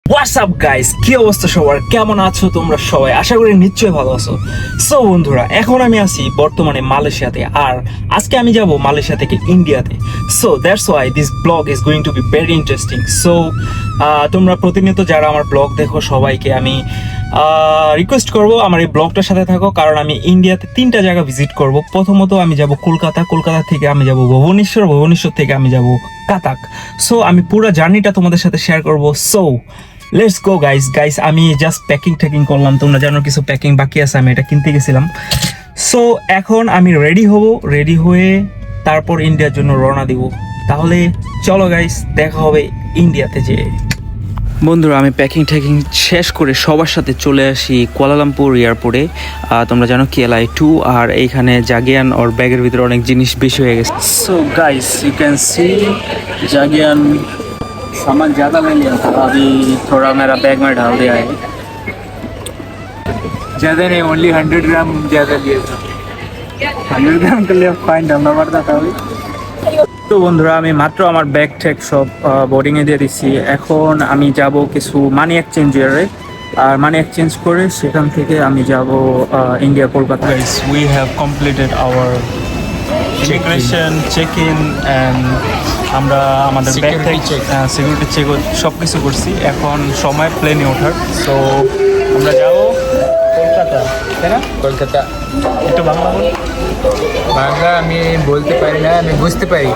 What's up guys, কি অবস্থা সবার? কেমন আছো তোমরা সবাই? আশা করি নিশ্চয়ই ভালো আছো। সো বন্ধুরা, এখন আমি আছি বর্তমানে মালয়েশিয়াতে, আর আজকে আমি যাব মালয়েশিয়া থেকে ইন্ডিয়াতে। So that's why this blog is going to be very interesting. So তোমরা প্রতিনিয়ত যারা আমার ব্লগ দেখো সবাইকে আমি রিকোয়েস্ট করব আমার এই ব্লগটার সাথে থাকো, কারণ আমি ইন্ডিয়াতে 3টা জায়গা ভিজিট করব। প্রথমত আমি যাব কলকাতা, কলকাতা থেকে আমি যাব ভুবনেশ্বর, ভুবনেশ্বর থেকে আমি যাব কাতাক। সো আমি পুরো জার্নিটা তোমাদের সাথে শেয়ার করব। সো লেটস গো গাইস, আমি জাস্ট প্যাকিং করলাম। তোমরা জানো কিছু প্যাকিং বাকি আছে, আমি এটা কিনতে গেছিলাম। সো এখন আমি রেডি হব, রেডি হয়ে তারপর ইন্ডিয়ার জন্য রওনা দিব। তাহলে চলো গাইস, দেখা হবে ইন্ডিয়াতে যেয়ে। বন্ধুরা, আমি প্যাকিং শেষ করে সবার সাথে চলে আসি কুয়ালালামপুর এয়ারপোর্টে। তোমরা জানো KLI2, আর এইখানে জাগিয়ান ওর ব্যাগের ভিতরে অনেক জিনিস বেশি হয়ে গেছে। So guys, you can see Jagiyan सामान ज़्यादा ले लिया था, अभी थोड़ा मेरा बैग में डाल दिया है। ज़्यादा नहीं, ओनली 100 ग्राम ज़्यादा लिया था। 100 ग्राम के लिए फाइन डालना पड़ता था अभी। তো বন্ধুরা, আমি মাত্র আমার ব্যাগ ট্যাগ সব বোর্ডিংয়ে দিয়ে দিচ্ছি। এখন আমি যাব কিছু মানি এক্সচেঞ্জারে, আর মানি এক্সচেঞ্জ করে সেখান থেকে আমি যাব India, Kolkata. We have completed our immigration check in, and আমরা আমাদের ব্যাগ ট্যাগ সিকিউরিটি চেক সব কিছু করছি। এখন সময় প্লেনে ওঠার। সো আমরা যাব কলকাতা, তাই না? কলকাতা। একটু বাংলা বল। বাংলা আমি বলতে পারি না, আমি বুঝতে পারি।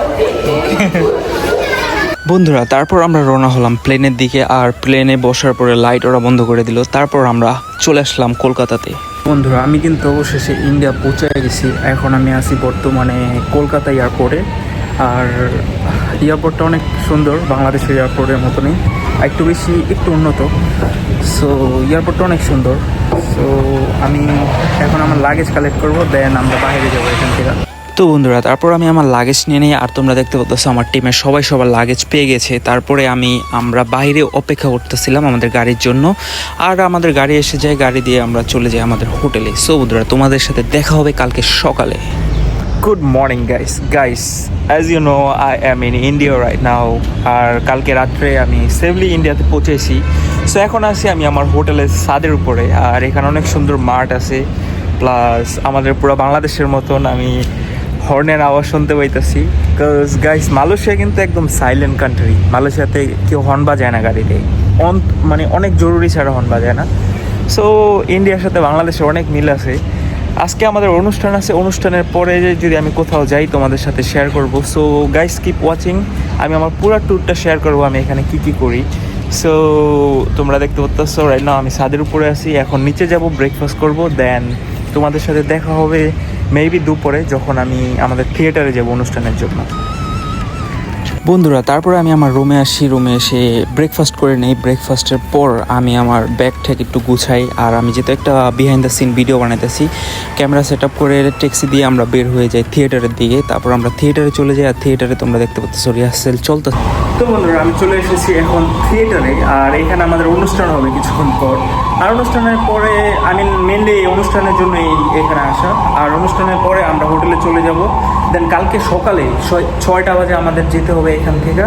বন্ধুরা, তারপর আমরা রওনা হলাম প্লেনের দিকে, আর প্লেনে বসার পরে লাইট ওরা বন্ধ করে দিল। তারপর আমরা চলে আসলাম কলকাতাতে। বন্ধুরা, আমি কিন্তু অবশেষে ইন্ডিয়া পৌঁছে গেছি। এখন আমি আছি বর্তমানে কলকাতা এয়ারপোর্টে, আর এয়ারপোর্টটা অনেক সুন্দর, বাংলাদেশের এয়ারপোর্টের মতনই, একটু উন্নত। সো এয়ারপোর্টটা অনেক সুন্দর। সো আমি এখন আমার লাগেজ কালেক্ট করবো, দেন আমরা বাইরে যাবো এখান থেকে। তো বন্ধুরা, তারপর আমি আমার লাগেজ নিয়ে নিই, আর তোমরা দেখতে পাচ্ছ আমার টিমের সবাই সবার লাগেজ পেয়ে গেছে। তারপরে আমরা বাইরে অপেক্ষা করতেছিলাম আমাদের গাড়ির জন্য, আর আমাদের গাড়ি এসে যায়, গাড়ি দিয়ে আমরা চলে যাই আমাদের হোটেলে। সো বন্ধুরা, তোমাদের সাথে দেখা হবে কালকে সকালে। Good morning guys, as you know I am in India right now, আর কালকে রাত্রে আমি সেফলি ইন্ডিয়াতে পৌঁছেছি। সো এখন আছি আমি আমার হোটেলের ছাদের উপরে, আর এখানে অনেক সুন্দর মাঠ আছে, প্লাস আমাদের পুরো বাংলাদেশের মতন আমি হর্নের আওয়াজ শুনতে পাইতেছি। বিকজ গাইস, মালয়েশিয়া কিন্তু একদম সাইলেন্ট কান্ট্রি। মালয়েশিয়াতে কেউ হর্ন বাজায় না গাড়িতে, মানে অনেক জরুরি ছাড়া হর্ন বাজায় না। সো ইন্ডিয়ার সাথে বাংলাদেশের অনেক মিল আছে। আজকে আমাদের অনুষ্ঠান আছে, অনুষ্ঠানের পরে যদি আমি কোথাও যাই তোমাদের সাথে শেয়ার করব। সো গাইস, কিপ ওয়াচিং, আমি আমার পুরো ট্যুরটা শেয়ার করবো, আমি এখানে কী করি। সো তোমরা দেখতে পাচ্ছ রাইট নাও আমি ছাদের উপরে আছি। এখন নিচে যাব, ব্রেকফাস্ট করব, দেন তোমাদের সাথে দেখা হবে মেবি দুপুরে, যখন আমি আমাদের থিয়েটারে যাব অনুষ্ঠানের জন্য। বন্ধুরা, তারপরে আমি আমার রুমে আসি, রুমে এসে ব্রেকফাস্ট করে নিই। ব্রেকফাস্টের পর আমি আমার ব্যাগ ঠ্যাগ একটু গুছাই, আর আমি যেহেতু একটা বিহাইন্ড দ্য সিন ভিডিও বানাইতেছি, ক্যামেরা সেট আপ করে ট্যাক্সি দিয়ে আমরা বের হয়ে যাই থিয়েটারের দিকে। তারপর আমরা থিয়েটারে চলে যাই, আর থিয়েটারে তোমরা দেখতে পাচ্ছ রিহার্সেল চলতেছে। তো বন্ধুরা, আমি চলে এসেছি এখন থিয়েটারে, আর এখানে আমাদের অনুষ্ঠান হবে কিছুক্ষণ পর। আর অনুষ্ঠানের পরে মেনলি এই অনুষ্ঠানের জন্যই এখানে আসা, আর অনুষ্ঠানের পরে আমরা হোটেলে চলে যাব। দেন কালকে সকালে 6টা বাজে আমাদের যেতে হবে এখান থেকে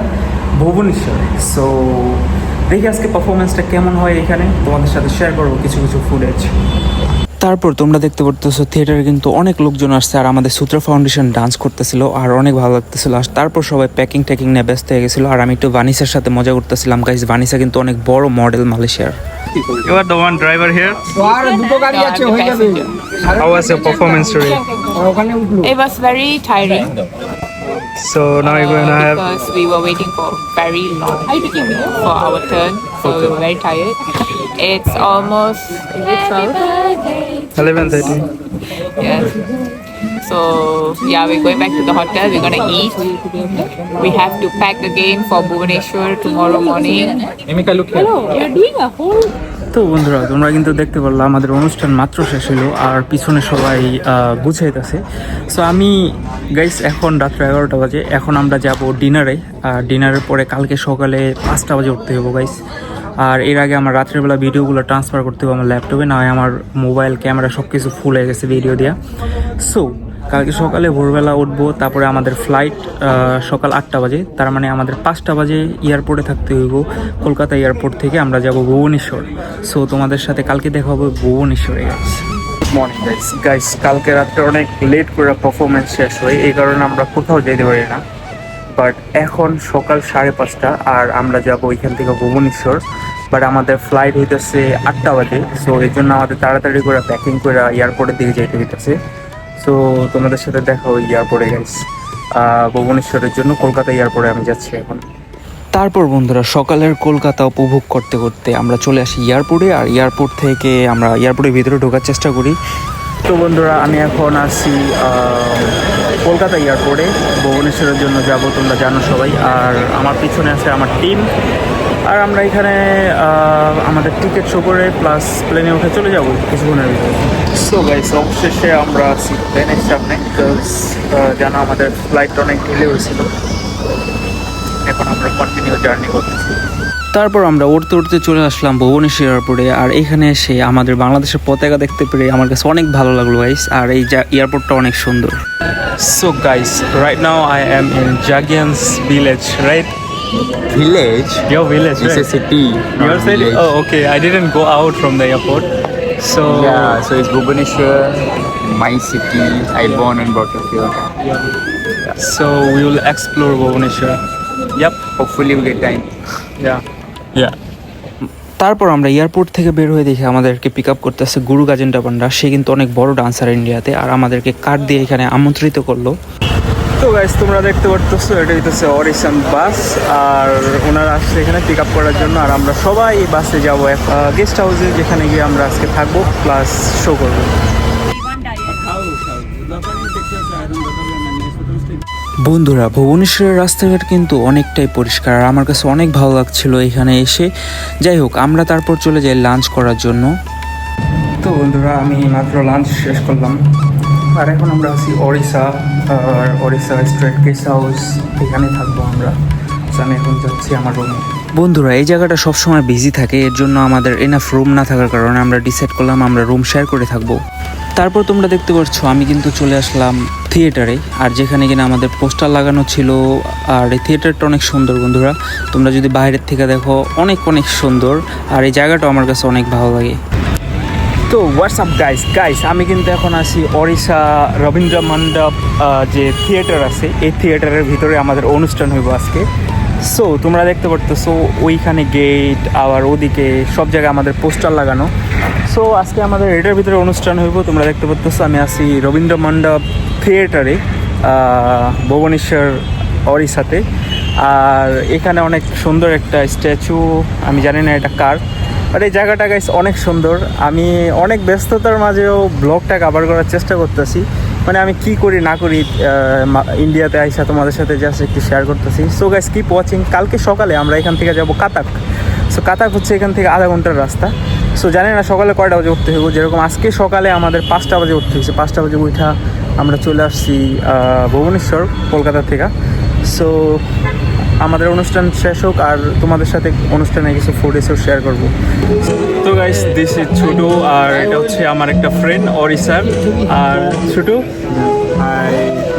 ভুবনেশ্বরে। সো দেখি আজকে পারফরমেন্সটা কেমন হয়, এখানে তোমাদের সাথে শেয়ার করবো কিছু ফুটেজ। তারপর তোমরা দেখতে পারতেছো থিয়েটারে কিন্তু অনেক লোকজন আসছে, আর আমাদের সূত্র ফাউন্ডেশন ডান্স করতেছিল, আর অনেক ভালো লাগতেছিল। আর তারপর সবাই প্যাকিং নিয়ে ব্যস্ত হয়ে গেছিলো, আর আমি একটু ভানিসার সাথে মজা করতেছিলাম। গাইস, ভানিসা কিন্তু অনেক বড় মডেল মালয়েশিয়ার। You are the one driver here? আর দুটো গাড়ি আছে, হয়ে যাবে। How was your performance today? ওখানে উঠলো। It was very tiring So now you're going to have because we were waiting for very long for our turn, so we were very tired. It's almost 12. 11:30. Yes. So yeah, we're going back to the hotel. We're gonna eat. We have to pack again for Bhubaneswar tomorrow morning. You're doing a whole. তো বন্ধুরা, তোমরা কিন্তু দেখতে পারলো আমাদের অনুষ্ঠান মাত্র শেষ হলো, আর পিছনে সবাই গুছাইতেছে। সো আমি গাইস, এখন রাত্র 11টা বাজে, এখন আমরা যাব ডিনারে। আর ডিনারের পরে কালকে সকালে 5টা বাজে উঠতে হবে গাইস। আর এর আগে আমার রাত্রেবেলা ভিডিওগুলো ট্রান্সফার করতে হবে আমার ল্যাপটপে, না হয় আমার মোবাইল ক্যামেরা সব কিছু ফুল হয়ে গেছে ভিডিও দেওয়া। সো কালকে সকালে ভোরবেলা উঠবো, তারপরে আমাদের ফ্লাইট সকাল 8টা বাজে, তার মানে আমাদের 5টা বাজে এয়ারপোর্টে থাকতে হইব। কলকাতা এয়ারপোর্ট থেকে আমরা যাব ভুবনেশ্বর। সো তোমাদের সাথে কালকে দেখা হবে ভুবনেশ্বরে। গাইস গুড মর্নিং গাইস, কালকে রাত্রে অনেক লেট করে পারফরমেন্স শেষ হয়, এই কারণে আমরা কোথাও যেতে পারি না। বাট এখন সকাল 5:30 আর আমরা যাব ওইখান থেকে ভুবনেশ্বর। বাট আমাদের ফ্লাইট হইতেছে 8টা বাজে, সো এই জন্য আমাদের তাড়াতাড়ি করে প্যাকিং করে এয়ারপোর্টের দিকে যেতে হইতেছে। সো তোমাদের সাথে দেখা ওই এয়ারপোর্টে গাইস, ভুবনেশ্বরের জন্য কলকাতা এয়ারপোর্টে আমি যাচ্ছি এখন। তারপর বন্ধুরা সকালের কলকাতা উপভোগ করতে করতে আমরা চলে আসি এয়ারপোর্টে, আর এয়ারপোর্ট থেকে আমরা এয়ারপোর্টের ভিতরে ঢোকার চেষ্টা করি। তো বন্ধুরা আমি এখন আসি কলকাতা এয়ারপোর্টে, ভুবনেশ্বরের জন্য যাব, তোমরা জানো সবাই। আর আমার পিছনে আছে আমার টিম, আর আমরা এখানে আমাদের টিকিট শো করে প্লাস প্লেনে উঠে চলে যাব কিছুক্ষণের ভিতরে। সো গাইস অবশেষে আমরা আসি প্লেনের সামনে, বিকজ জানো আমাদের ফ্লাইটটা অনেক ডিলে হয়েছিল। এখন আমরা কন্টিনিউ জার্নি করতেছি। তারপর আমরা উড়তে উড়তে চলে আসলাম ভুবনেশ্বর এয়ারপোর্টে, আর এখানে এসে আমাদের বাংলাদেশের পতাকা দেখতে পেরে আমার কাছে অনেক ভালো লাগলো গাইস। আর এই এয়ারপোর্টটা অনেক সুন্দর। So guys right now I am in Jagiyan's village, right? Village? Your village, It's right? a city. Your not city? village. Oh, okay. I didn't go out from the airport. So Yeah, so it's Bhubaneswar, my city. I born and brought up here. so we will explore Bhubaneswar. Yep. Hopefully we get time. Yeah. Yeah. তারপর আমরা airport থেকে বের হয়ে দেখি আমাদেরকে pick up করতেছে গুরু গাজেন্দ্র পান্ডা। সে কিন্তু অনেক বড় ডান্সার ইন্ডিয়াতে, আর আমাদেরকে কার্ড দিয়ে এখানে আমন্ত্রিত করলো। তো গাইস তোমরা দেখতে পারতেছো এটা হইতেছে অরিসান বাস, আর ওনারা আসছে এখানে পিক আপ করার জন্য। আর আমরা সবাই এই বাসে যাবো গেস্ট হাউসে, যেখানে গিয়ে আমরা আজকে থাকবো প্লাস শো করবো। বন্ধুরা ভুবনেশ্বরের রাস্তাঘাট কিন্তু অনেকটাই পরিষ্কার, আর আমার কাছে অনেক ভালো লাগছিল এখানে এসে। যাই হোক আমরা তারপর চলে যাই লাঞ্চ করার জন্য। তো বন্ধুরা আমি মাত্র লাঞ্চ শেষ করলাম, আর এখন আমরা আছি ওড়িশা, আর ওড়িশা স্ট্রেট গেস্ট হাউস, এখানে থাকবো আমরা। আমি এখন যাচ্ছি আমার রুমে। বন্ধুরা এই জায়গাটা সবসময় বিজি থাকে, এর জন্য আমাদের এনাফ রুম না থাকার কারণে আমরা ডিসাইড করলাম আমরা রুম শেয়ার করে থাকবো। তারপর তোমরা দেখতে পাচ্ছ আমি কিন্তু চলে আসলাম থিয়েটারে, আর যেখানে কিনা আমাদের পোস্টার লাগানো ছিল। আর এই থিয়েটারটা অনেক সুন্দর বন্ধুরা, তোমরা যদি বাইরের থেকে দেখো অনেক অনেক সুন্দর, আর এই জায়গাটা আমার কাছে অনেক ভালো লাগে। তো হোয়াটসঅ্যাপ গাইস আমি কিন্তু এখন আছি ওড়িশা রবীন্দ্র মণ্ডপ যে থিয়েটার আছে, এই থিয়েটারের ভিতরে আমাদের অনুষ্ঠান হইব আজকে। সো তোমরা দেখতে পারতেছো ওইখানে গেট, আবার ওদিকে সব জায়গায় আমাদের পোস্টার লাগানো। সো আজকে আমাদের এটার ভিতরে অনুষ্ঠান হইব। তোমরা দেখতে পারতেছো আমি আছি রবীন্দ্র মণ্ডপ থিয়েটারে, ভুবনেশ্বর ওড়িশাতে। আর এখানে অনেক সুন্দর একটা স্ট্যাচু, আমি জানি না এটা কার, আর এই জায়গাটা গাইস অনেক সুন্দর। আমি অনেক ব্যস্ততার মাঝেও ব্লগটা কভার করার চেষ্টা করতেছি, মানে আমি কি করি না করি ইন্ডিয়াতে আইসা তোমাদের সাথে জাস্ট একটু শেয়ার করতেছি। So guys keep watching. কালকে সকালে আমরা এখান থেকে যাব কাতাক। সো কাতাক হচ্ছে এখান থেকে আধা ঘন্টার রাস্তা। সো জানি না সকালে কয়টা বাজে উঠতে হইব, যেরকম আজকে সকালে আমাদের 5টা বাজে উঠতে হয়েছে। 5টা বাজে উঠা আমরা চলে আসছি ভুবনেশ্বর কলকাতা থেকে। সো আমাদের অনুষ্ঠান শেষ হোক, আর তোমাদের সাথে অনুষ্ঠানে কিছু ফুটেজও শেয়ার করব। তো গাইস দিস ইজ ছোটু, আর এটা হচ্ছে আমার একটা ফ্রেন্ড ওড়িশার। আর ছোটু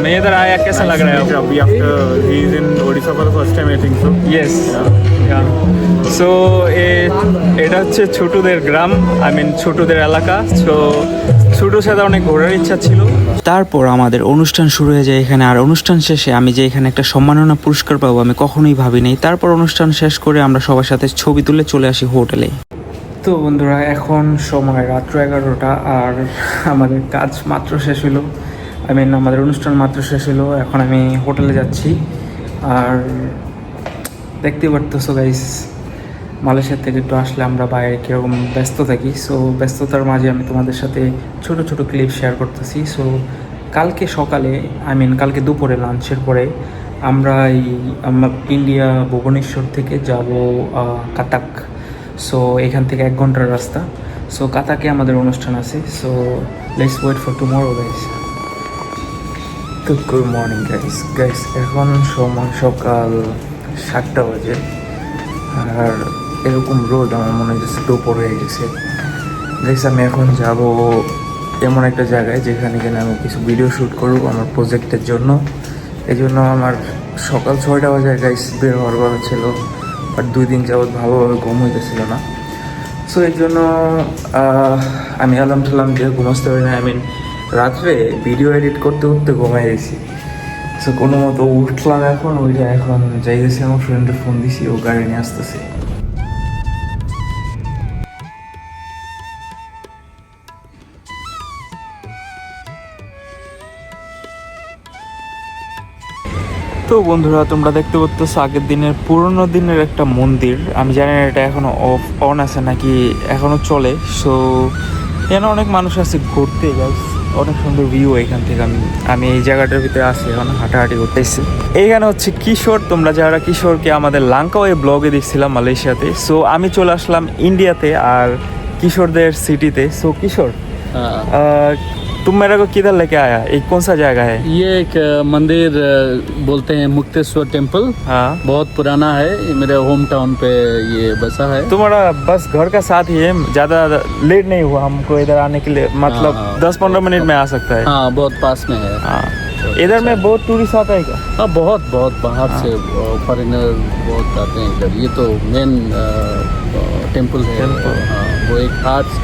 मैं इधर आया कैसा लग रहा है अभी after he is in Odisha for the first time I think so yes so এটা হচ্ছে ছোটুদের গ্রাম, আই মিন ছোটুদের এলাকা। সো ছোটোর সাথে অনেক ঘোরার ইচ্ছা ছিল। তারপর আমাদের অনুষ্ঠান শুরু হয়ে যায় এখানে, আর অনুষ্ঠান শেষে আমি যে এখানে একটা সম্মাননা পুরস্কার পাবো আমি কখনোই ভাবিনি। তারপর অনুষ্ঠান শেষ করে আমরা সবার সাথে ছবি তুলে চলে আসি হোটেলে। তো বন্ধুরা এখন সময় রাত্র 11টা, আর আমাদের কাজ মাত্র শেষ হলো, আই মিন আমাদের অনুষ্ঠান মাত্র শেষ হলো। এখন আমি হোটেলে যাচ্ছি। আর দেখতে পারতেছো গাইস মালয়েশিয়া থেকে একটু আসলে আমরা বাইরে কীরকম ব্যস্ত থাকি। সো ব্যস্ততার মাঝে আমি তোমাদের সাথে ছোট ছোট ক্লিপ শেয়ার করতেছি। সো কালকে সকালে আই মিন কালকে দুপুরে লাঞ্চের পরে আমরা ইন্ডিয়া ভুবনেশ্বর থেকে যাব কাতাক। সো এখান থেকে 1 ঘন্টার রাস্তা। সো কাতাকে আমাদের অনুষ্ঠান আছে। So let's wait for tomorrow guys. তো গুড মর্নিং গাইস এখন সময় সকাল 7টা বাজে, আর এরকম রোদ আমার মনে হচ্ছে দুপুর হয়ে গেছে। গাইস আমি এখন যাব এমন একটা জায়গায় যেখানে কিনা আমি কিছু ভিডিও শ্যুট করবো আমার প্রজেক্টের জন্য। এই জন্য আমার সকাল 6টা বাজে গাইস বের হওয়ার কথা ছিল, বাট 2 দিন যাবৎ ভালোভাবে ঘুম হইতেছিল না। সো এই জন্য আমি অ্যালার্ম ঠালার্ম দিয়ে ঘুমাতে পারি না। রাত্রে ভিডিও এডিট করতে করতে ঘুমাই গেছি। সো কোনো মতো উঠলাম এখন, ওইটা এখন যাই গেছি, আমার ফ্রেন্ডে ফোন দিছি, ও গাড়ি নিয়ে আসতেছে। তো বন্ধুরা, তোমরা দেখতে পাচ্ছ আগের দিনের পুরোনো দিনের একটা মন্দির। আমি জানি না এটা এখনো অন আছে নাকি এখনো চলে। সো এখানে অনেক মানুষ আছে ঘুরতে, গাইস অনেক সুন্দর ভিউ এখান থেকে। আমি এই জায়গাটার ভিতরে আছি এখন, হাঁটাহাঁটি করতেছি। এইখানে হচ্ছে কিশোর, তোমরা যারা কিশোরকে আমাদের লাঙ্কাওয়ে ব্লগে দেখছিলাম মালয়েশিয়াতে, সো আমি চলে আসলাম ইন্ডিয়াতে আর কিশোরদের সিটিতে। সো কিশোর, तुम मेरे को किधर लेके आया? ये कौन सा जगह है? ये एक मंदिर बोलते हैं मुक्तेश्वर टेम्पल। हाँ, बहुत पुराना है, ये मेरे होम टाउन पे ये बसा है। तुम्हारा बस घर का साथ ही है, ज्यादा लेट नहीं हुआ हमको इधर आने के लिए, मतलब हाँ, 10-15 मिनट में आ सकता है। हाँ, बहुत पास में है। हाँ, इधर में बहुत टूरिस्ट आता है क्या? हाँ, बहुत बहुत बाहर से फॉरेनर बहुत आते हैं इधर। ये तो मेन टेम्पल है। टेम्पल। हाँ, वो एक आर्ट्स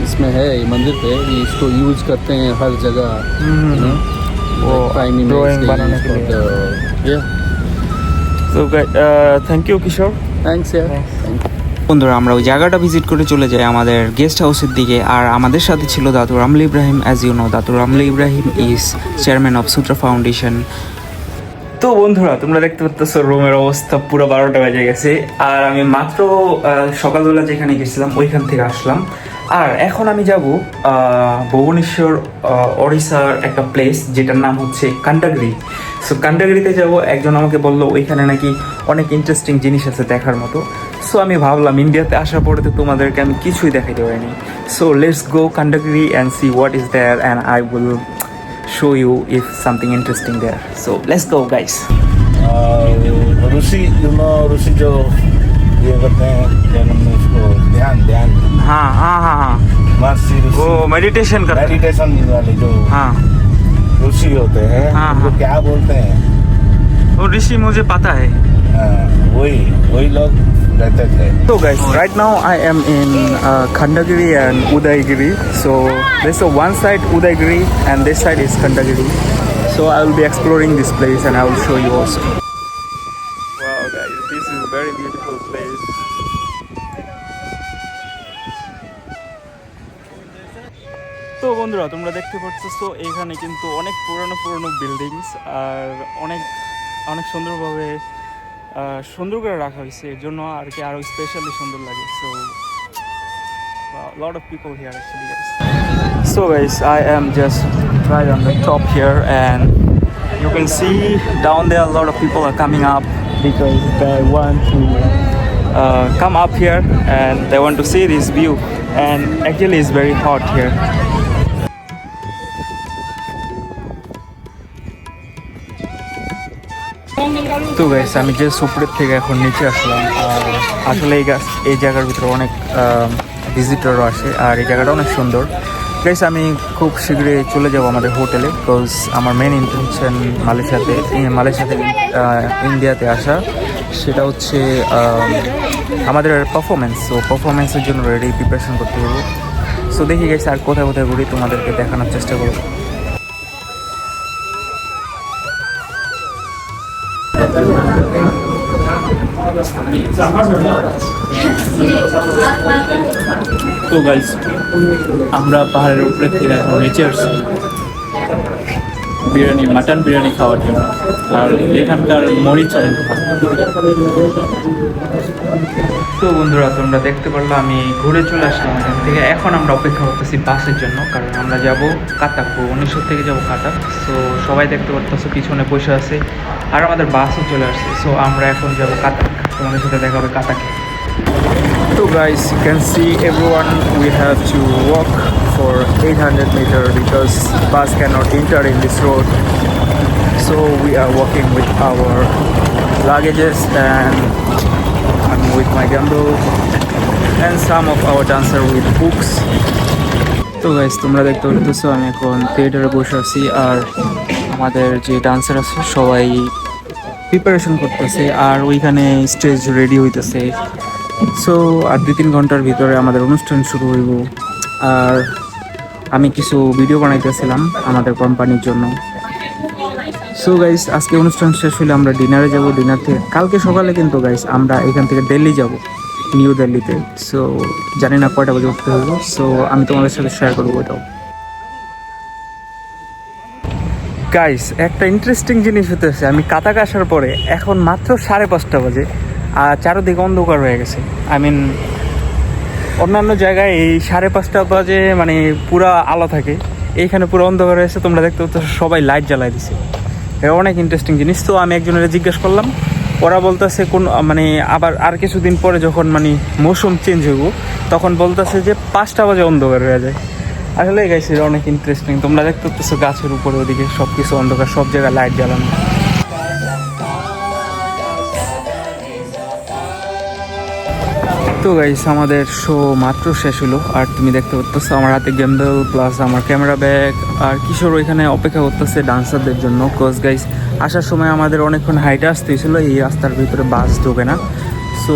इसमें है, ये मंदिर पे ये इसको यूज करते हैं हर जगह। वो drawing बनाने के लिए। So thank you Kishore. Thanks यार। বন্ধুরা, আমরা ওই জায়গাটা ভিজিট করে চলে যাই আমাদের গেস্ট হাউসের দিকে। আর আমাদের সাথে ছিল দাদু Ramli Ibrahim. As you know, দাদু Ramli Ibrahim is chairman of Sutra Foundation. তো বন্ধুরা, তোমরা দেখতে পাচ্ছ রুমের অবস্থা পুরো 12টা বেজে গেছে। আর আমি মাত্র সকালবেলা যেখানে গেছিলাম ওইখান থেকে আসলাম। আর এখন আমি যাব ভুবনেশ্বর ওড়িশার একটা প্লেস যেটার নাম হচ্ছে কান্টাগিরি। সো কান্টাগিরিতে যাব। একজন আমাকে বললো ওইখানে নাকি অনেক ইন্টারেস্টিং জিনিস আছে দেখার মতো। সো আমি ভাবলাম ইন্ডিয়াতে আসার পরে তো তোমাদেরকে আমি কিছুই দেখাতে পারিনি। So let's go Kantagiri and see what is there and I will show you if something interesting there. So let's go guys. ऋषि ऋषि जो ये करते हैं, क्या नाम है उसको, ध्यान हाँ हाँ हाँ हाँ, महर्षि वो मेडिटेशन करते हैं। मेडिटेशन वाले जो हाँ, ऋषि होते हैं, हाँ, उनको हाँ। क्या बोलते हैं? वो ऋषि मुझे पता है। वही लोग रहते थे। So guys, right now I am in Khandagiri and Udaigiri. So there's one side Udaigiri and this side is Khandagiri. So I will be exploring this place and I will show you also. Wow guys, this is a very beautiful place. তো বন্ধুরা, তোমরা দেখতে পাচ্ছ তো এখানে কিন্তু অনেক পুরনো বিল্ডিংস আর অনেক সুন্দরভাবে সুন্দর করে রাখা হয়েছে। এর জন্য আর কি আরো স্পেশালি সুন্দর লাগে। So lot of people here actually guys. So guys, I am just right on the top here and you can see down there a lot of people are coming up because they want to come up here and they want to see this view, and actually it's very hot here. তো guys, আমি যে উপরের থেকে এখন নিচে আসলাম। আর আসলে এই জায়গার ভিতরে অনেক ভিজিটরও আসে আর এই জায়গাটা অনেক সুন্দর। গাইস, আমি খুব শীঘ্রই চলে যাব আমাদের হোটেলে, বিকজ আমার মেন ইন্টেনশন মালয়েশিয়াতে ইন্ডিয়াতে আসা, সেটা হচ্ছে আমাদের পারফরমেন্স। সো পারফরমেন্সের জন্য রেডি প্রিপারেশন করতে হবে। সো দেখি গাইস আর কোথায় ঘুরি তোমাদেরকে দেখানোর চেষ্টা করবো। তো গাইস, আমরা পাহাড়ের উপরে থেকে এখন নিচে আসছি মাটন বিরিয়ানি খাওয়ার জন্য। আর এখানকার মরিচ অনেক ভালো। তো বন্ধুরা, তোমরা দেখতে পারলো আমি ঘুরে চলে আসলাম এখান থেকে। এখন আমরা অপেক্ষা করতেছি বাসের জন্য, কারণ আমরা যাব কাতাক, ভুবনেশ্বর থেকে যাব কাতাক। সো সবাই দেখতে পারতেছো পিছনে বসে আছে আর আমাদের বাসও চলে আসছে। সো আমরা এখন যাব কাতাক, তোমাদের সাথে দেখা হবে কাতাকে। So guys, you can see everyone, we have to walk for 800 meters because bus cannot enter in this road. So we are walking with our luggages and I'm with my gimbal and some of our dancer with books. তো guys তোমরা দেখতে পাচ্ছ আমি এখন থিয়েটারে বসে আছি আর আমাদের যে ডান্সার আছে সবাই প্রিপারেশন করতেছে আর ওইখানে স্টেজ রেডি হইতেছে। সো আর 2-3 ঘন্টার ভিতরে আমাদের অনুষ্ঠান শুরু হইব। আর আমি কিছু ভিডিও বানাইতেছিলাম আমাদের কোম্পানির জন্য। সো গাইস আজকে অনুষ্ঠান শেষ হলে আমরা ডিনারে যাব। ডিনার থেকে কালকে সকালে কিন্তু গাইস আমরা এখান থেকে দিল্লি যাব, নিউ দিল্লিতে। সো জানি না কয়টা বাজে উঠতে হইব, সো আমি তোমাদের সাথে শেয়ার করবো ওটাও। গাইস একটা ইন্টারেস্টিং জিনিস হতেছে, আমি কাতাক আসার পরে এখন মাত্র 5:30 বাজে আর চারদিকে অন্ধকার হয়ে গেছে। আই মিন অন্যান্য জায়গায় এই 5:30 বাজে মানে পুরা আলো থাকে, এইখানে পুরো অন্ধকার হয়েছে। তোমরা দেখতে পাচ্ছ সবাই লাইট জ্বালাই দিছে, এটা অনেক ইন্টারেস্টিং জিনিস। তো আমি একজনের জিজ্ঞেস করলাম, ওরা বলতেছে কোন মানে আবার আর কিছুদিন পরে যখন মানে মৌসুম চেঞ্জ হইব তখন বলতেছে যে 5টা বাজে অন্ধকার হয়ে যায়। আসলে গাইস এটা অনেক ইন্টারেস্টিং। তোমরা দেখতে পাচ্ছ গাছের উপরে ওদিকে সব কিছু অন্ধকার, সব জায়গায় লাইট জ্বালানো। তো গাইস আমাদের শো মাত্র শেষ হলো আর তুমি দেখতে পাচ্ছ আমার হাতে গেম্বেল প্লাস আমার ক্যামেরা ব্যাগ আর কিশোর ওইখানে অপেক্ষা করতেছে ডান্সারদের জন্য। কজ গাইস আসার সময় আমাদের অনেকক্ষণ হাইটে আসতে হয়েছিল, এই রাস্তার ভিতরে বাস ঢোকে না। সো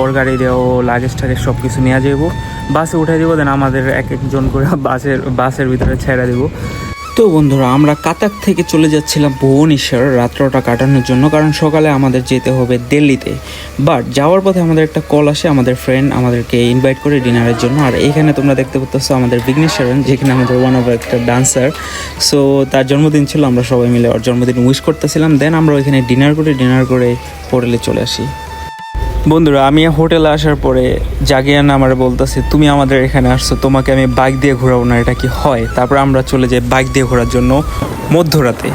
ওর গাড়ি দিয়েও লাগেজ টাগেজ সব কিছু নিয়ে যাবো, বাসে উঠে দেবো, দেন আমাদের এক একজন করে বাসের ভিতরে ছেড়ে দেবো। তো বন্ধুরা আমরা কাতাক থেকে চলে যাচ্ছিলাম ভুবনেশ্বর রাত্রটা কাটানোর জন্য, কারণ সকালে আমাদের যেতে হবে দিল্লিতে। বাট যাওয়ার পথে আমাদের একটা কল আসে, আমাদের ফ্রেন্ড আমাদেরকে ইনভাইট করে ডিনারের জন্য। আর এইখানে তোমরা দেখতে পাচ্ছ আমাদের বিঘ্নেশ্বরন, যেখানে আমাদের ওয়ান অফ একটা ডান্সার। সো তার জন্মদিন ছিল, আমরা সবাই মিলে ওর জন্মদিন উইশ করতেছিলাম। দেন আমরা ওইখানে ডিনার করে হোটেলে চলে আসি। বন্ধুরা আমি হোটেলে আসার পরে জাগিয়ান আমার বলতেছে, তুমি আমাদের এখানে আসছো, তোমাকে আমি বাইক দিয়ে ঘোরাবো না, এটা কি হয়? তারপর আমরা চলে যাই বাইক দিয়ে ঘোরার জন্য মধ্যরাতে।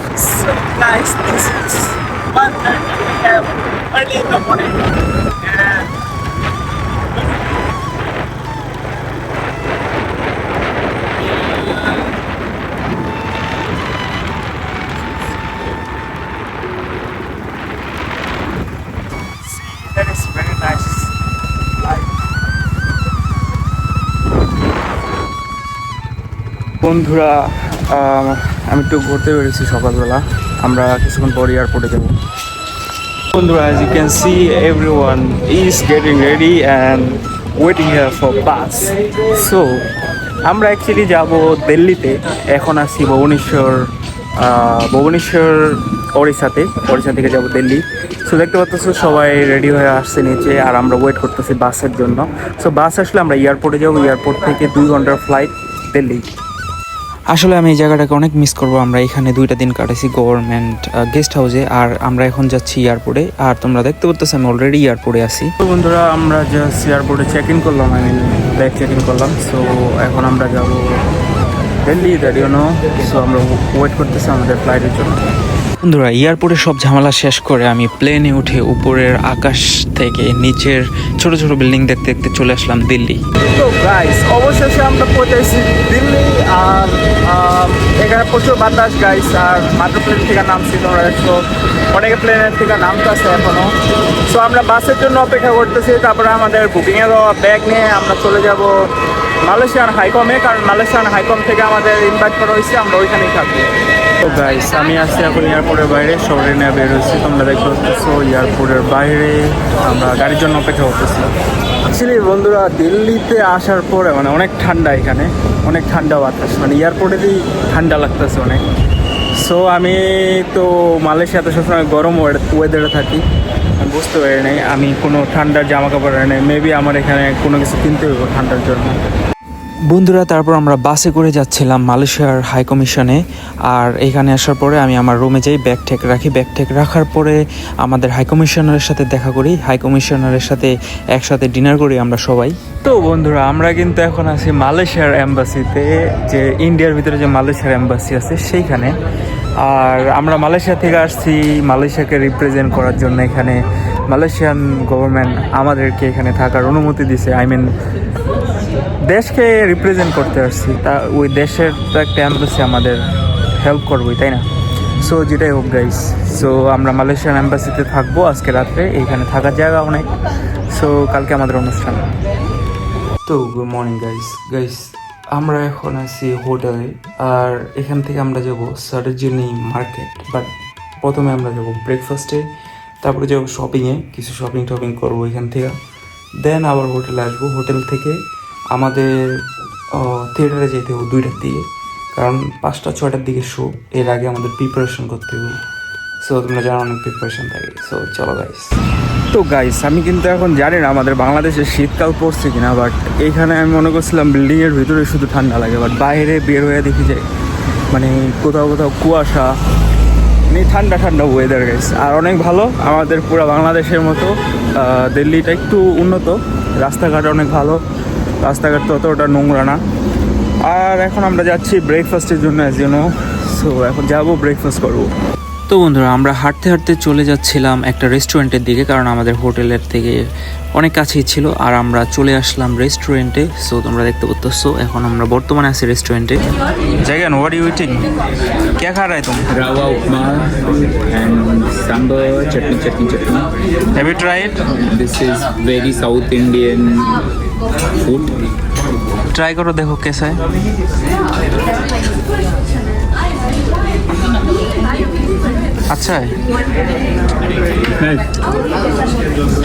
That is very nice. বন্ধুরা আমি একটু ঘুরতে বেরিয়েছি সকালবেলা, আমরা কিছুক্ষণ পর এয়ারপোর্টে যাব। বন্ধুরা as you can see everyone is getting ready and waiting here for bus. So আমরা অ্যাকচুয়ালি যাব দিল্লিতে, এখন আছি ভুবনেশ্বর ওড়িশা থেকে যাব দিল্লি। সো দেখতে পাচ্ছ সবাই রেডি হয়ে আসছে নিচে আর আমরা ওয়েট করতেছি বাসের জন্য। সো বাস আসলে আমরা এয়ারপোর্টে যাবো, এয়ারপোর্ট থেকে 2 ঘন্টার ফ্লাইট দিল্লি। আসলে আমি এই জায়গাটাকে অনেক মিস করবো। আমরা এখানে 2টা দিন কাটাইছি গভর্নমেন্ট গেস্ট হাউসে, আর আমরা এখন যাচ্ছি এয়ারপোর্টে। আর তোমরা দেখতে পাচ্ছ আমি অলরেডি এয়ারপোর্টে আছি। তো বন্ধুরা আমরা জাস্ট এয়ারপোর্টে চেক ইন করলাম, ব্যাগ চেক ইন করলাম। সো এখন আমরা যাব Delhi, that you know. So আমরা ওয়েট করতেছি আমাদের ফ্লাইটের জন্য। বন্ধুরা এয়ারপোর্টে সব ঝামেলা শেষ করে আমি প্লেনে উঠে উপরের আকাশ থেকে নিচের ছোট ছোট বিল্ডিং দেখতে দেখতে চলে আসলাম দিল্লি। তো গাইস অবশেষে আমরা পৌঁছেছি দিল্লি। আর এখানে প্রচুর বাতাস গাইস, আর মাত্র প্লেন থেকে নামছি, তোমরা দেখছো অনেকে প্লেনের থেকে নামতেছে এখনো। সো আমরা বাসের জন্য অপেক্ষা করতেছি, তারপরে আমাদের বুকিংয়ের ব্যাগ নিয়ে আমরা চলে যাব মালয়েশিয়ান হাইকমে, কারণ মালয়েশিয়ান হাইকম থেকে আমাদের ইনভাইট করা হয়েছে, আমরা ওইখানেই থাকবো। তো গাইস আমি আছি এখন এয়ারপোর্টের বাইরে, শহরে নিয়ে বের হয়েছি। তোমরা দেখতে পাচ্ছ এয়ারপোর্টের বাইরে আমরা গাড়ির জন্য অপেক্ষা করতেছি। অ্যাকচুয়ালি বন্ধুরা দিল্লিতে আসার পরে মানে অনেক ঠান্ডা, এখানে অনেক ঠান্ডা বাতাস, মানে এয়ারপোর্টেরই ঠান্ডা লাগতেছে অনেক। সো আমি তো মালয়েশিয়াতে সবসময় গরম ওয়েদারে থাকি, আমি বুঝতে পারি নাই আমি কোনো ঠান্ডার জামা কাপড় আনি নাই। মেবি আমার এখানে কোনো কিছু কিনতে হইব ঠান্ডার জন্য। বন্ধুরা তারপর আমরা বাসে করে যাচ্ছিলাম মালয়েশিয়ার হাই কমিশনে। আর এখানে আসার পরে আমি আমার রুমে যাই, ব্যাগ ঠেক রাখি। ব্যাগ ঠেক রাখার পরে আমাদের হাই কমিশনারের সাথে দেখা করি, হাই কমিশনারের সাথে একসাথে ডিনার করি আমরা সবাই। তো বন্ধুরা আমরা কিন্তু এখন আছি মালয়েশিয়ার এম্বাসিতে, যে ইন্ডিয়ার ভিতরে যে মালয়েশিয়ার এম্বাসি আছে সেইখানে। আর আমরা মালয়েশিয়া থেকে আসছি মালয়েশিয়াকে রিপ্রেজেন্ট করার জন্য। এখানে মালয়েশিয়ান গভর্নমেন্ট আমাদেরকে এখানে থাকার অনুমতি দিছে, আই মিন দেশকে রিপ্রেজেন্ট করতে আসছি, তা ওই দেশের তো একটা এম্বাসি আমাদের হেল্প করবোই, তাই না? সো যেটাই হোক গাইস, সো আমরা মালয়েশিয়ান এম্বাসিতে থাকবো আজকে রাত্রে, এইখানে থাকার জায়গা অনেক। সো কালকে আমাদের অনুষ্ঠান। তো গুড মর্নিং গাইস। আমরা এখন আছি হোটেলে, আর এখান থেকে আমরা যাব সরোজিনী মার্কেট। বাট প্রথমে আমরা যাব ব্রেকফাস্টে, তারপরে যাবো শপিংয়ে, কিছু শপিং করবো এখান থেকে, দেন আবার হোটেলে আসবো। হোটেল থেকে আমাদের থিয়েটারে যেতে হবে 2টার দিকে, কারণ 5টা-6টার দিকে শো। এর আগে আমাদের প্রিপারেশন করতে হবে। সো তোমরা জানো অনেক প্রিপারেশন থাকে। সো চলো গাইস। তো গাইস, আমি কিন্তু এখন জানি না আমাদের বাংলাদেশে শীতকাল পড়ছে কিনা, বাট এইখানে আমি মনে করছিলাম বিল্ডিংয়ের ভিতরে শুধু ঠান্ডা লাগে, বাট বাইরে বের হয়ে দেখি যায় মানে কোথাও কুয়াশা, মানে ঠান্ডা ওয়েদার গাইস। আর অনেক ভালো, আমাদের পুরো বাংলাদেশের মতো। দিল্লিটা একটু উন্নত, রাস্তাঘাট অনেক ভালো, রাস্তাঘাট তো অতটা নোংরা না। আর এখন আমরা যাচ্ছি ব্রেকফাস্টের জন্য, অ্যাজ ইউ নো। সো এখন যাবো, ব্রেকফাস্ট করবো। তো বন্ধুরা, আমরা হাঁটতে চলে যাচ্ছিলাম একটা রেস্টুরেন্টের দিকে, কারণ আমাদের হোটেলের থেকে অনেক কাছেই ছিল। আর আমরা চলে আসলাম রেস্টুরেন্টে। সো তোমরা দেখতে পাচ্ছ, এখন আমরা বর্তমানে আছি রেস্টুরেন্টে। জায়গান, হোয়াট ইউ ইটিং? क्या खा रहा है तुम? Rava upma and sambar, chutney. Have you tried? This is very South Indian food. Try करो, देखो कैसा है। আচ্ছা,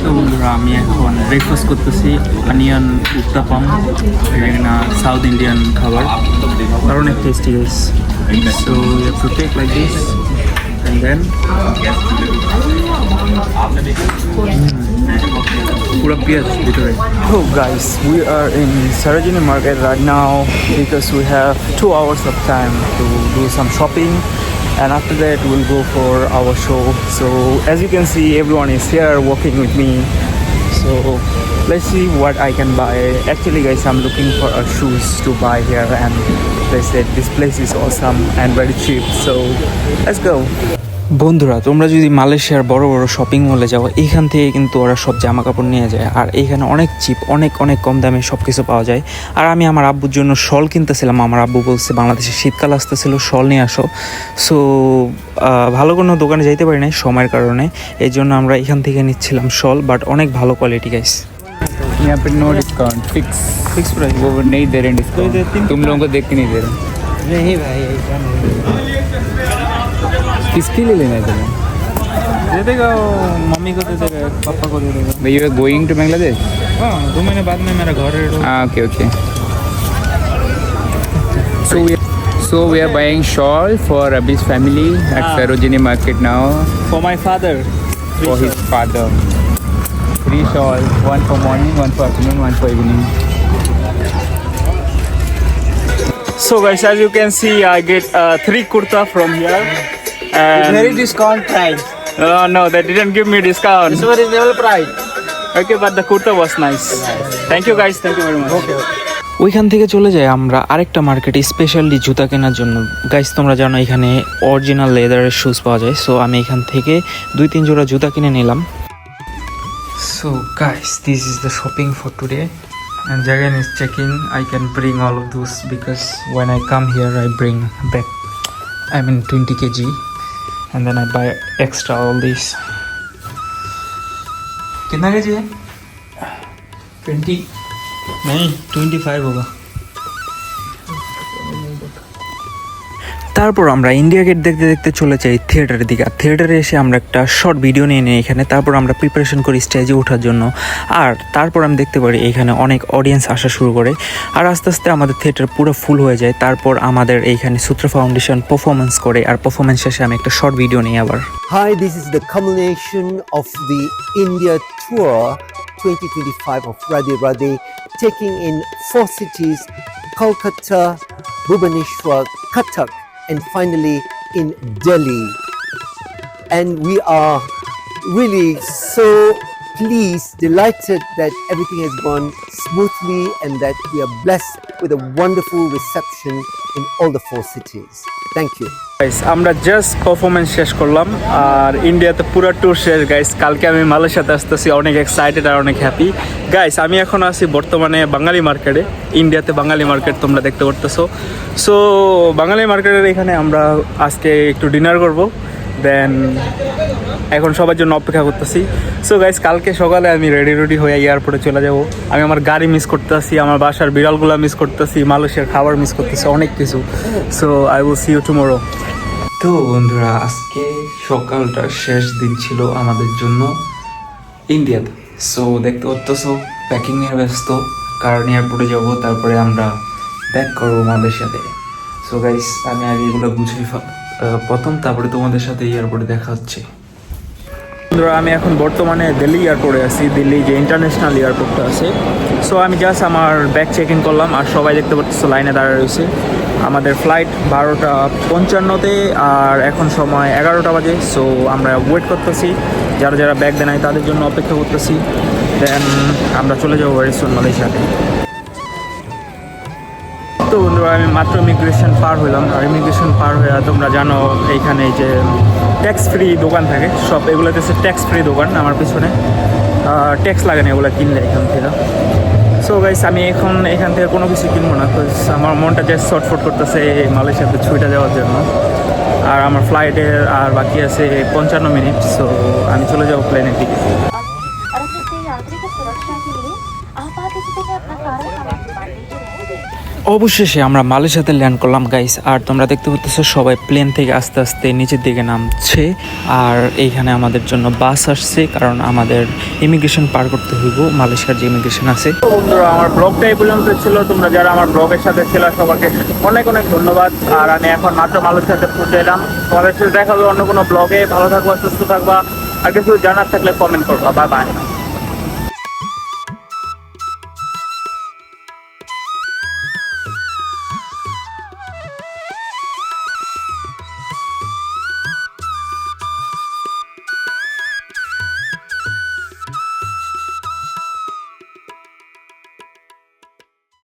তো বন্ধুরা, আমি এখন ব্রেকফাস্ট করতেছি অনিয়ন উত্তাপাম, এখানে সাউথ ইন্ডিয়ান খাবার, আর অনেক tasty guys. So you have to take like this and then পুরো পেঁয়াজ ভিতরে। Oh guys, we are in Sarojini Market right now because we have 2 hours of time to do some shopping, and after that we'll go for our show. So as you can see, everyone is here walking with me. So let's see what I can buy. Actually guys, I'm looking for a shoes to buy here, and they said this place is awesome and very cheap. So let's go. বন্ধুরা, তোমরা যদি মালয়েশিয়ার বড় shopping মলে যাও, এইখান থেকে কিন্তু ওরা সব জামা কাপড় নিয়ে যায়, আর এইখানে অনেক চিপ, অনেক কম দামে সব কিছু পাওয়া যায়। আর আমি আমার আব্বুর জন্য শল কিনতেছিলাম। আমার আব্বু বলছে বাংলাদেশে শীতকাল আসতেছিল, শল নিয়ে আসো। সো ভালো কোনো দোকানে যাইতে পারি নাই সময়ের কারণে, এই জন্য আমরা এখান থেকে নিচ্ছিলাম শল, বাট অনেক ভালো কোয়ালিটি গাইস। यहाँ पे नो डिस्काउंट, फिक्स प्राइस, वो नहीं दे रहे डिस्काउंट, तुम लोगों को देख के नहीं दे रहे। नहीं भाई, किसके लिए लेना है तुम्हें? दे देगा, मम्मी को दे देगा, पापा को दे देगा। भाई you are going to Bangladesh? हाँ, 2 महीने बाद में मेरा घर है। हाँ, okay. So we are buying shawl for Abhi's family at Sarojini Market now. For my father. For his father. 3 shawls, 1 for morning, 1 for afternoon, 1 for evening. So guys, as you can see, I get 3 kurta from here. And Very discount price. no, they didn't give me discount. It's a reasonable price. Okay, but the kurta was nice. Thank you guys, thank you very much. Okay. ওইখান থেকে চলে যাই আমরা আরেকটা মার্কেটে specially জুতা কেনার জন্য। গাইস, তোমরা জানো এখানে অরিজিনাল লেদারের শুজ পাওয়া যায়। সো আমি এখান থেকে 2-3 জোড়া জুতা কিনে নিলাম। So guys, this is the shopping for today, and Jagan is checking. I can bring all of those because when I come here I bring back, 20 kg, and then I buy extra all these. कितना kg है? 20 नहीं 25 होगा। তারপর আমরা India gate দেখতে চলে যাই থিয়েটারের দিকে। আর থিয়েটারে এসে আমরা একটা শর্ট ভিডিও নিয়ে নিই এখানে। তারপর আমরা প্রিপারেশন করি স্টেজে ওঠার জন্য। আর তারপর আমি দেখতে পারি এখানে অনেক অডিয়েন্স আসা শুরু করে, আর আস্তে আস্তে আমাদের থিয়েটার পুরো ফুল হয়ে যায়। তারপর আমাদের এইখানে সূত্র ফাউন্ডেশন পারফরমেন্স করে, আর পারফরমেন্স শেষে আমি একটা শর্ট ভিডিও নিই আবার। Hi, this is the culmination of the India tour 2025 of Radhe Radhe, taking in 4 cities: Kolkata, Bhubaneswar, Cuttack, and finally in Delhi. And we are really so pleased, delighted that everything has gone smoothly and that we are blessed with a wonderful reception in all the 4 cities. Thank you. Guys, আমরা just performance শেষ করলাম, আর ইন্ডিয়াতে পুরো tour শেষ guys. কালকে আমি মালয়েশিয়াতে আসতেছি, অনেক এক্সাইটেড আর অনেক হ্যাপি গাইস। আমি এখন আছি বর্তমানে বাঙালি মার্কেটে। ইন্ডিয়াতে বাঙালি মার্কেট তোমরা দেখতে পারতেছো। সো বাঙালি মার্কেটের এখানে আমরা আজকে একটু ডিনার করব। দেন এখন সবার জন্য অপেক্ষা করতেছি। সো গাইস, কালকে সকালে আমি রেডি হয়ে এয়ারপোর্টে চলে যাব। আমি আমার গাড়ি মিস করতেছি, আমার বাসার বিড়ালগুলো মিস করতেছি, মালয়েশিয়ার খাবার মিস করতেছি, অনেক কিছু। So I will see you tomorrow. তো বন্ধুরা, আজকে সকালটা শেষ দিন ছিল আমাদের জন্য ইন্ডিয়াতে। সো দেখতে পাচ্ছো প্যাকিং নিয়ে ব্যস্ত, কারণ এয়ারপোর্টে যাবো, তারপরে আমরা ব্যাক করবো মালয়েশিয়াতে। সো গাইস, আমি আগে এগুলো গুছিয়ে প্রথম, তারপরে তোমাদের সাথে এয়ারপোর্টে দেখা হচ্ছে। বন্ধুরা, আমি এখন বর্তমানে দিল্লি এয়ারপোর্টে আছি, দিল্লি যে ইন্টারন্যাশনাল এয়ারপোর্টটা আছে। সো আমি জাস্ট আমার ব্যাগ চেক ইন করলাম, আর সবাই দেখতে পাচ্ছ লাইনে দাঁড়ায় রয়েছে। আমাদের ফ্লাইট 12:55-তে, আর এখন সময় 11টা বাজে। সো আমরা ওয়েট করতেছি, যারা যারা ব্যাগ দেয় নাই তাদের জন্য অপেক্ষা করতেছি। দেন আমরা চলে যাবো ভেরি সুন মালয়েশিয়াতে। তো বন্ধুরা, আমি মাত্র ইমিগ্রেশন পার হলাম, আর ইমিগ্রেশন পার হয়ে তোমরা জানো এইখানে যে ট্যাক্স ফ্রি দোকান থাকে সব, এগুলোতে ট্যাক্স ফ্রি দোকান। আমার পিছনে ট্যাক্স লাগে না এগুলো কিনলে এখান থেকে। সো গাইস, আমি এখন এখান থেকে কোনো কিছু কিনবো না, আমার মনটা জাস্ট শর্টফট করতেছে মালয়েশিয়াতে ছুটে যাওয়ার জন্য। আর আমার ফ্লাইটের আর বাকি আছে 55 মিনিট। সো আমি চলে যাবো প্লেনের দিকে। और अपने यात्री की सुरक्षा के लिए आपात स्थिति में अपना सारा सामान बांट दीजिए। অবশেষে আমরা মালয়েশিয়াতে ল্যান্ড করলাম গাইস। আর তোমরা দেখতে পাচ্ছ সবাই প্লেন থেকে আস্তে আস্তে নিচের দিকে নামছে। আর এইখানে আমাদের জন্য বাস আসছে, কারণ আমাদের ইমিগ্রেশন পার করতে হইব, মালয়েশিয়ার যে ইমিগ্রেশন আছে। বন্ধুরা, আমার ব্লগটা এই পর্যন্ত ছিল। তোমরা যারা আমার ব্লগের সাথে ছিল সবাইকে অনেক অনেক ধন্যবাদ। আর আমি এখন মাত্র মালয়েশিয়াতে পৌঁছে এলাম। তোমাদের সাথে দেখা হবে অন্য কোনো ব্লগে। ভালো থাকবা, সুস্থ থাকবা, আর কিছু জানার থাকলে কমেন্ট করবা। Bye bye.